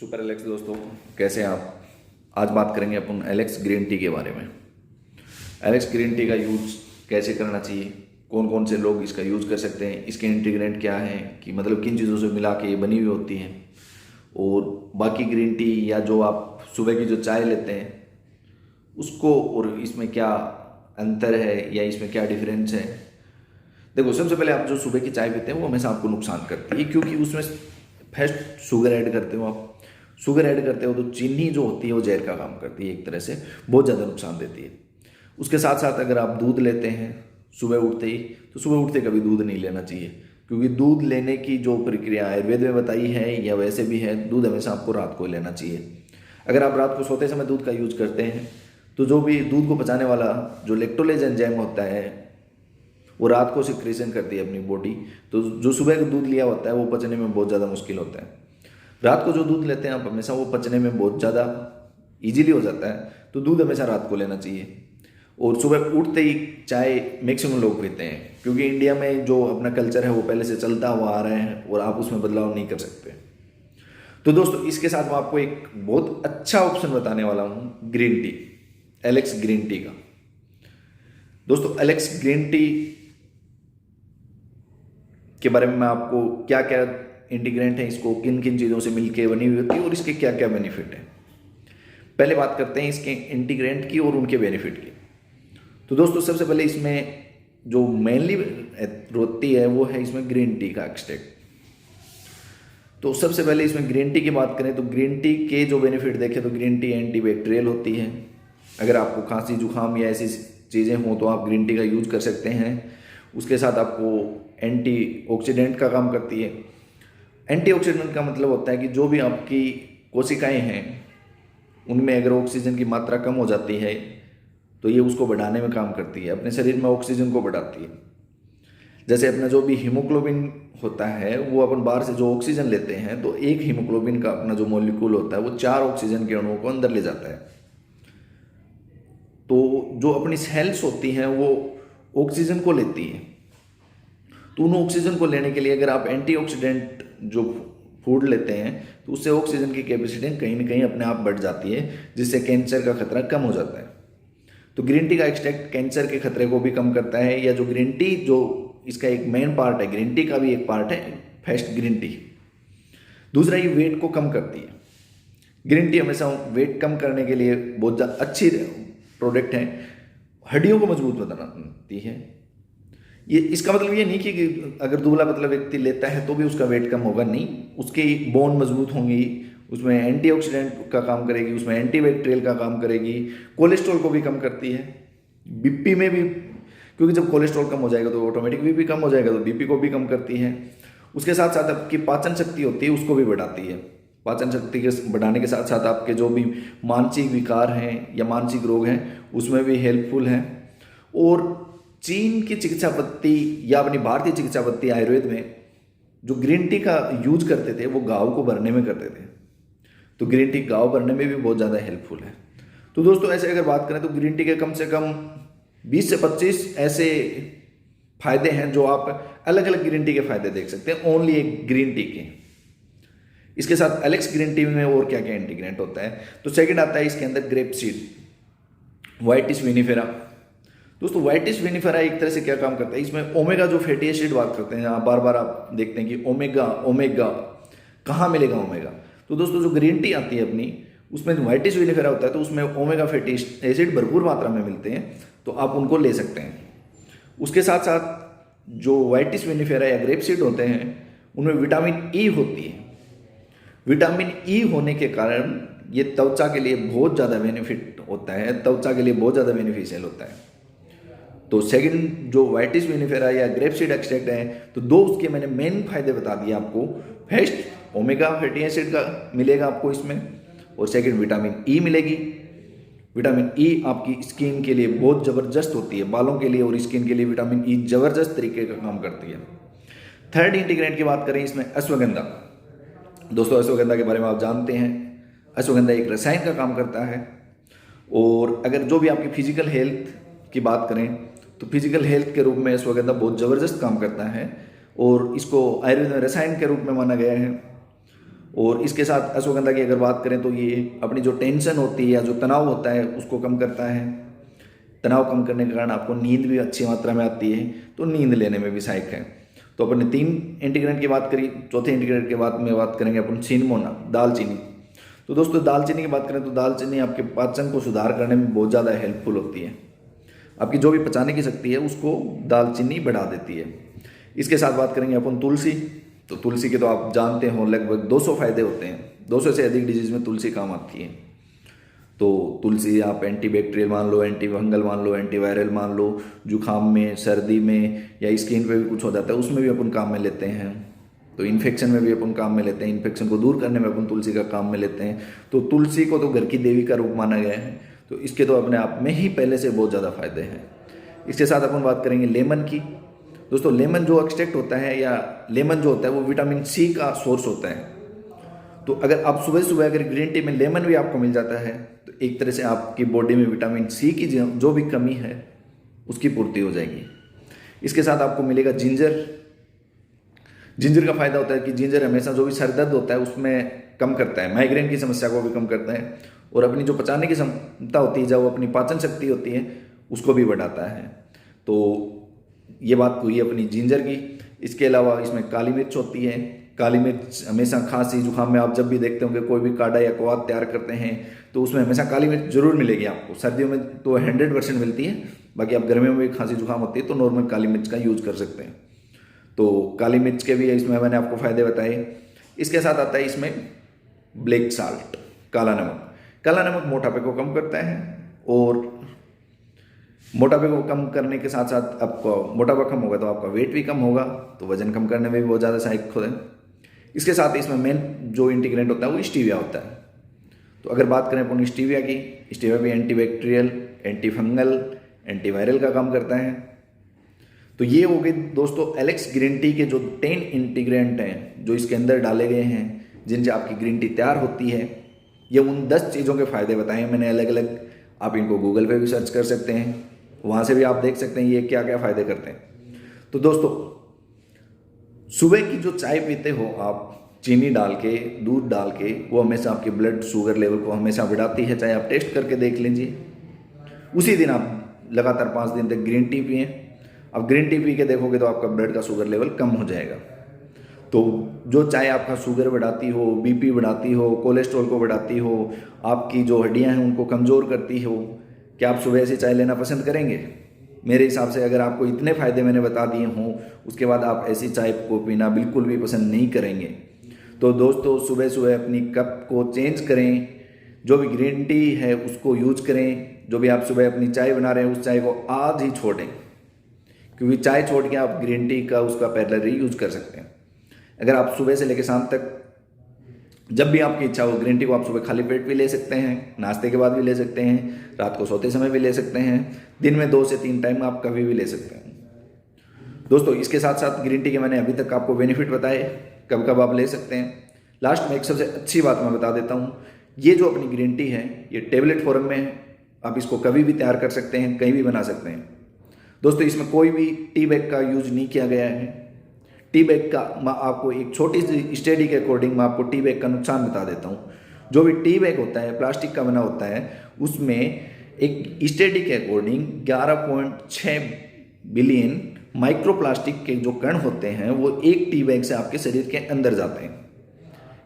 Super Alex दोस्तों, कैसे हैं आप। आज बात करेंगे अपन एलेक्स ग्रीन टी के बारे में। एलेक्स ग्रीन टी का यूज़ कैसे करना चाहिए, कौन कौन से लोग इसका यूज़ कर सकते हैं, इसके इंटीग्रेंट क्या हैं, कि मतलब किन चीज़ों से मिला के ये बनी हुई होती हैं, और बाकी ग्रीन टी या जो आप सुबह की जो चाय लेते हैं उसको और इसमें क्या अंतर है या इसमें क्या डिफरेंस है। देखो, सबसे पहले आप जो सुबह की चाय पीते हैं वो हमेशा आपको नुकसान करती है, क्योंकि उसमें फर्स्ट शुगर ऐड करते हो आप। शुगर ऐड करते हो तो चीनी जो होती है वो जहर का काम करती है, एक तरह से बहुत ज़्यादा नुकसान देती है। उसके साथ साथ अगर आप दूध लेते हैं सुबह उठते ही, तो सुबह उठते कभी दूध नहीं लेना चाहिए, क्योंकि दूध लेने की जो प्रक्रिया आयुर्वेद में बताई है या वैसे भी है, दूध हमेशा आपको रात को लेना चाहिए। अगर आप रात को सोते समय दूध का यूज करते हैं तो जो भी दूध को पचाने वाला जो इलेक्ट्रोलाइज एंजाइम होता है वो रात को सिक्रेशन करती है अपनी बॉडी, तो जो सुबह का दूध लिया होता है वो पचने में बहुत ज़्यादा मुश्किल होता है। रात को जो दूध लेते हैं आप हमेशा वो पचने में बहुत ज़्यादा इजीली हो जाता है, तो दूध हमेशा रात को लेना चाहिए। और सुबह उठते ही चाय मैक्सिमम लोग पीते हैं, क्योंकि इंडिया में जो अपना कल्चर है वो पहले से चलता हुआ आ रहा है और आप उसमें बदलाव नहीं कर सकते। तो दोस्तों, इसके साथ मैं आपको एक बहुत अच्छा ऑप्शन बताने वाला हूँ, green tea, Alex green tea का। दोस्तों, एलेक्स ग्रीन टी के बारे में मैं आपको क्या क्या इंटीग्रेंट है, इसको किन किन चीज़ों से मिलके बनी हुई होती है और इसके क्या क्या बेनिफिट है। पहले बात करते हैं इसके इंटीग्रेंट की और उनके बेनिफिट की। तो दोस्तों, सबसे पहले इसमें जो मेनली होती है वो है इसमें ग्रीन टी का एक्सट्रैक्ट। तो सबसे पहले इसमें ग्रीन टी की बात करें तो ग्रीन टी के जो बेनिफिट देखें तो ग्रीन टी एंटीबैक्टीरियल होती है। अगर आपको खांसी जुकाम या ऐसी चीज़ें हों तो आप ग्रीन टी का यूज कर सकते हैं। उसके साथ आपको एंटीऑक्सीडेंट का काम करती है। एंटीऑक्सीडेंट का मतलब होता है कि जो भी आपकी कोशिकाएं हैं उनमें अगर ऑक्सीजन की मात्रा कम हो जाती है तो ये उसको बढ़ाने में काम करती है, अपने शरीर में ऑक्सीजन को बढ़ाती है। जैसे अपना जो भी हीमोग्लोबिन होता है वो अपन बाहर से जो ऑक्सीजन लेते हैं तो एक हीमोग्लोबिन का अपना जो मॉलिक्यूल होता है वो 4 ऑक्सीजन के अणुओं को अंदर ले जाता है। तो जो अपनी सेल्स होती हैं वो ऑक्सीजन को लेती है, तो उन ऑक्सीजन को लेने के लिए अगर आप एंटीऑक्सीडेंट जो फूड लेते हैं तो उससे ऑक्सीजन की कैपेसिटी कहीं ना कहीं अपने आप बढ़ जाती है, जिससे कैंसर का खतरा कम हो जाता है। तो ग्रीन टी का एक्सट्रैक्ट कैंसर के खतरे को भी कम करता है, या जो ग्रीन टी जो इसका एक मेन पार्ट है, ग्रीन टी का भी एक पार्ट है फर्स्ट ग्रीन टी। दूसरा, ये वेट को कम करती है। ग्रीन टी हमेशा वेट कम करने के लिए बहुत अच्छी प्रोडक्ट है, हड्डियों को मजबूत बनाती है। ये इसका मतलब ये नहीं कि अगर दुबला पतला व्यक्ति लेता है तो भी उसका वेट कम होगा, नहीं, उसकी बोन मजबूत होंगी, उसमें एंटीऑक्सीडेंट का काम करेगी, उसमें एंटीबैक्टीरियल का काम करेगी, कोलेस्ट्रॉल को भी कम करती है, बीपी में भी, क्योंकि जब कोलेस्ट्रॉल कम हो जाएगा तो ऑटोमेटिक बीपी कम हो जाएगा, तो बीपी को भी कम करती है। उसके साथ साथ आपकी पाचन शक्ति होती है उसको भी बढ़ाती है। पाचन शक्ति के बढ़ाने के साथ साथ आपके जो भी मानसिक विकार हैं या मानसिक रोग हैं उसमें भी हेल्पफुल है। और चीन की चिकित्सा पद्धति या अपनी भारतीय चिकित्सा पद्धति आयुर्वेद में जो ग्रीन टी का यूज करते थे वो घाव को भरने में करते थे, तो ग्रीन टी घाव भरने में भी बहुत ज़्यादा हेल्पफुल है। तो दोस्तों, ऐसे अगर बात करें तो ग्रीन टी के कम से कम 20 से 25 ऐसे फायदे हैं जो आप अलग अलग ग्रीन टी के फायदे देख सकते हैं ओनली एक ग्रीन टी के। इसके साथ एलेक्स ग्रीन टी में और क्या क्या इंटीग्रेंट होता है, तो सेकंड आता है इसके अंदर ग्रेप सीड, वाइटिस विनिफेरा। दोस्तों, वाइटिस विनिफेरा एक तरह से क्या काम करता है, इसमें ओमेगा जो फैटी एसिड बात करते हैं, बार बार आप देखते हैं कि ओमेगा ओमेगा कहाँ मिलेगा ओमेगा। तो दोस्तों, जो ग्रीन टी आती है अपनी उसमें वाइटिस विनिफेरा होता है, तो उसमें ओमेगा फैटी एसिड भरपूर मात्रा में मिलते हैं, तो आप उनको ले सकते हैं। उसके साथ साथ जो वाइटिस विनिफेरा या ग्रेप सीड होते हैं उनमें विटामिन ई होती है। विटामिन ई होने के कारण ये त्वचा के लिए बहुत ज़्यादा बेनिफिट होता है, त्वचा के लिए बहुत ज़्यादा बेनिफिशियल होता है। तो सेकंड जो वाइटिस विनिफेरा या ग्रेप सीड एक्सट्रैक्ट है, तो दो उसके मैंने मेन फायदे बता दिए आपको। फर्स्ट, ओमेगा फैटी एसिड का मिलेगा आपको इसमें, और सेकंड विटामिन ई मिलेगी। विटामिन ई आपकी स्किन के लिए बहुत ज़बरदस्त होती है, बालों के लिए और स्किन के लिए विटामिन ई ज़बरदस्त तरीके का काम करती है। थर्ड इंटीग्रेंट की बात करें इसमें अश्वगंधा। दोस्तों, अश्वगंधा के बारे में आप जानते हैं, अश्वगंधा एक रसायन का काम करता है। और अगर जो भी आपकी फिजिकल हेल्थ की बात करें तो फिजिकल हेल्थ के रूप में अश्वगंधा बहुत ज़बरदस्त काम करता है, और इसको आयुर्वेद में रसायन के रूप में माना गया है। और इसके साथ अश्वगंधा की अगर बात करें तो ये अपनी जो टेंशन होती है या जो तनाव होता है उसको कम करता है। तनाव कम करने के कारण आपको नींद भी अच्छी मात्रा में आती है, तो नींद लेने में भी सहायक है। तो अपन ने 3 इंटीग्रेंट की बात करी। चौथे इंटीग्रेंट के बाद में बात करेंगे अपन सिनमोना, दालचीनी। तो दोस्तों दालचीनी की बात करें तो दालचीनी आपके पाचन को सुधार करने में बहुत ज़्यादा हेल्पफुल होती है। आपकी जो भी पचाने की शक्ति है उसको दालचीनी बढ़ा देती है। इसके साथ बात करेंगे अपन तुलसी। तो तुलसी के तो आप जानते हो लगभग 200 फायदे होते हैं, 200 से अधिक डिजीज में तुलसी काम आती है। तो तुलसी आप एंटीबैक्टीरियल मान लो, एंटी फंगल मान लो, एंटीवायरल मान लो, जुखाम में, सर्दी में या स्किन पे भी कुछ हो जाता है उसमें भी अपन काम में लेते हैं। तो इन्फेक्शन में भी अपन काम में लेते हैं, इन्फेक्शन को दूर करने में अपन तुलसी का काम में लेते हैं। तो तुलसी को तो घर की देवी का रूप माना गया है, तो इसके तो अपने आप में ही पहले से बहुत ज़्यादा फायदे हैं। इसके साथ अपन बात करेंगे लेमन की। दोस्तों लेमन जो एक्सट्रैक्ट होता है या लेमन जो होता है वो विटामिन सी का सोर्स होता है। तो अगर आप सुबह सुबह अगर ग्रीन टी में लेमन भी आपको मिल जाता है तो एक तरह से आपकी बॉडी में विटामिन सी की जो भी कमी है उसकी पूर्ति हो जाएगी। इसके साथ आपको मिलेगा जिंजर। जिंजर का फायदा होता है कि जिंजर हमेशा जो भी सर दर्द होता है उसमें कम करता है, माइग्रेन की समस्या को भी कम करता है, और अपनी जो पचाने की क्षमता होती है, जो अपनी पाचन शक्ति होती है उसको भी बढ़ाता है। तो ये बात हुई अपनी जिंजर की। इसके अलावा इसमें काली मिर्च होती है। काली मिर्च हमेशा खांसी जुकाम में आप जब भी देखते होंगे कोई भी काढ़ा या क्वाथ तैयार करते हैं तो उसमें हमेशा काली मिर्च जरूर मिलेगी आपको। सर्दियों में तो 100% मिलती है, बाकी आप गर्मियों में भी खांसी जुकाम होती है तो नॉर्मल काली मिर्च का यूज कर सकते हैं। तो काली मिर्च के भी इसमें मैंने आपको फायदे बताए। इसके साथ आता है इसमें ब्लैक साल्ट, काला नमक। काला नमक मोटापे को कम करता है, और मोटापे को कम करने के साथ साथ आपको मोटापा कम होगा तो आपका वेट भी कम होगा, तो वजन कम करने में भी बहुत ज़्यादा सहायक होता है। इसके साथ इसमें मेन जो इंटीग्रेंट होता है वो स्टीविया होता है। तो अगर बात करें अपन स्टीविया की, स्टीविया भी एंटीबैक्टीरियल, एंटी फंगल, एंटीवायरल का काम करता है। तो ये हो गए दोस्तों एलेक्स ग्रीन टी के जो 10 इंटीग्रेंट हैं जो इसके अंदर डाले गए हैं जिनसे आपकी ग्रीन टी तैयार होती है। ये उन 10 चीज़ों के फायदे बताए हैं मैंने अलग अलग। आप इनको गूगल पे भी सर्च कर सकते हैं, वहाँ से भी आप देख सकते हैं ये क्या क्या फ़ायदे करते हैं। तो दोस्तों सुबह की जो चाय पीते हो आप चीनी डाल के, दूध डाल के, वो हमेशा आपके ब्लड शुगर लेवल को हमेशा बढ़ाती है, चाहे आप टेस्ट करके देख लीजिए। उसी दिन आप लगातार 5 दिन तक ग्रीन टी पिए। अब ग्रीन टी पी के देखोगे तो आपका ब्लड का शुगर लेवल कम हो जाएगा। तो जो चाय आपका शुगर बढ़ाती हो, बीपी बढ़ाती हो, कोलेस्ट्रॉल को बढ़ाती हो, आपकी जो हड्डियां हैं उनको कमज़ोर करती हो, क्या आप सुबह ऐसी चाय लेना पसंद करेंगे? मेरे हिसाब से अगर आपको इतने फ़ायदे मैंने बता दिए हों उसके बाद आप ऐसी चाय को पीना बिल्कुल भी पसंद नहीं करेंगे। तो दोस्तों सुबह सुबह अपनी कप को चेंज करें, जो भी ग्रीन टी है उसको यूज करें। जो भी आप सुबह अपनी चाय बना रहे हैं उस चाय को आज ही छोड़ें, क्योंकि चाय छोड़ के आप ग्रीन टी का उसका पैरेलल यूज कर सकते हैं। अगर आप सुबह से लेकर शाम तक जब भी आपकी इच्छा हो ग्रीन टी को आप सुबह खाली पेट भी ले सकते हैं, नाश्ते के बाद भी ले सकते हैं, रात को सोते समय भी ले सकते हैं, दिन में 2 से 3 टाइम आप कभी भी ले सकते हैं। दोस्तों इसके साथ साथ ग्रीन टी के मैंने अभी तक आपको बेनिफिट बताए, कब कब आप ले सकते हैं। लास्ट में एक सबसे अच्छी बात मैं बता देता हूँ, ये जो अपनी ग्रीन टी है ये टेबलेट फॉर्म में है, आप इसको कभी भी तैयार कर सकते हैं, कहीं भी बना सकते हैं। दोस्तों इसमें कोई भी टी बैग का यूज नहीं किया गया है। टी बैग का मैं आपको एक छोटी सी स्टडी के अकॉर्डिंग मैं आपको टी बैग का नुकसान बता देता हूँ। जो भी टी बैग होता है प्लास्टिक का बना होता है, उसमें एक स्टडी के अकॉर्डिंग 11.6 बिलियन माइक्रोप्लास्टिक के जो कण होते हैं वो एक टी बैग से आपके शरीर के अंदर जाते हैं।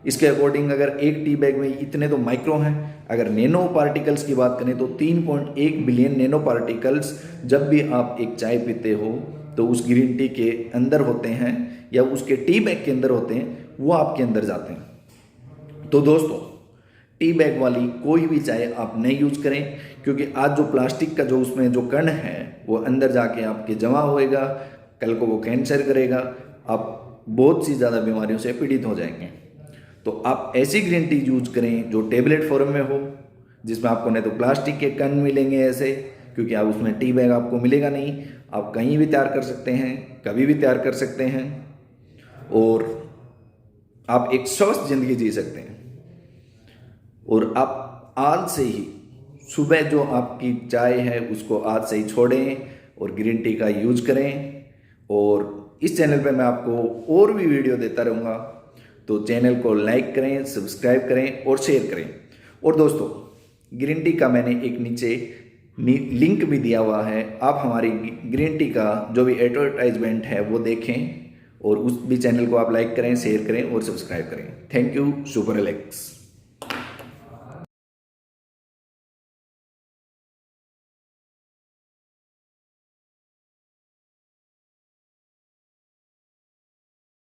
इसके अकॉर्डिंग अगर एक टी बैग में इतने तो माइक्रो हैं, अगर नैनो पार्टिकल्स की बात करें तो 3.1 बिलियन नैनो पार्टिकल्स जब भी आप एक चाय पीते हो तो उस ग्रीन टी के अंदर होते हैं या उसके टी बैग के अंदर होते हैं, वो आपके अंदर जाते हैं। तो दोस्तों टी बैग वाली कोई भी चाय आप नहीं यूज करें, क्योंकि आज जो प्लास्टिक का जो उसमें जो कण है वो अंदर जाके आपके जमा होएगा, कल को वो कैंसर करेगा, आप बहुत सी ज़्यादा बीमारियों से पीड़ित हो जाएंगे। तो आप ऐसी ग्रीन टी यूज करें जो टेबलेट फॉर्म में हो, जिसमें आपको नहीं तो प्लास्टिक के कण मिलेंगे ऐसे, क्योंकि आप उसमें टी बैग आपको मिलेगा नहीं। आप कहीं भी तैयार कर सकते हैं, कभी भी तैयार कर सकते हैं, और आप एक स्वस्थ जिंदगी जी सकते हैं। और आप आज से ही सुबह जो आपकी चाय है उसको आज से ही छोड़ें और ग्रीन टी का यूज करें। और इस चैनल पे मैं आपको और भी वीडियो देता रहूँगा, तो चैनल को लाइक करें, सब्सक्राइब करें और शेयर करें। और दोस्तों, ग्रीन टी का मैंने एक नीचे लिंक भी दिया हुआ है, आप हमारी ग्रीन टी का जो भी एडवर्टाइजमेंट है वो देखें और उस भी चैनल को आप लाइक करें, शेयर करें और सब्सक्राइब करें। Thank you, super Alex.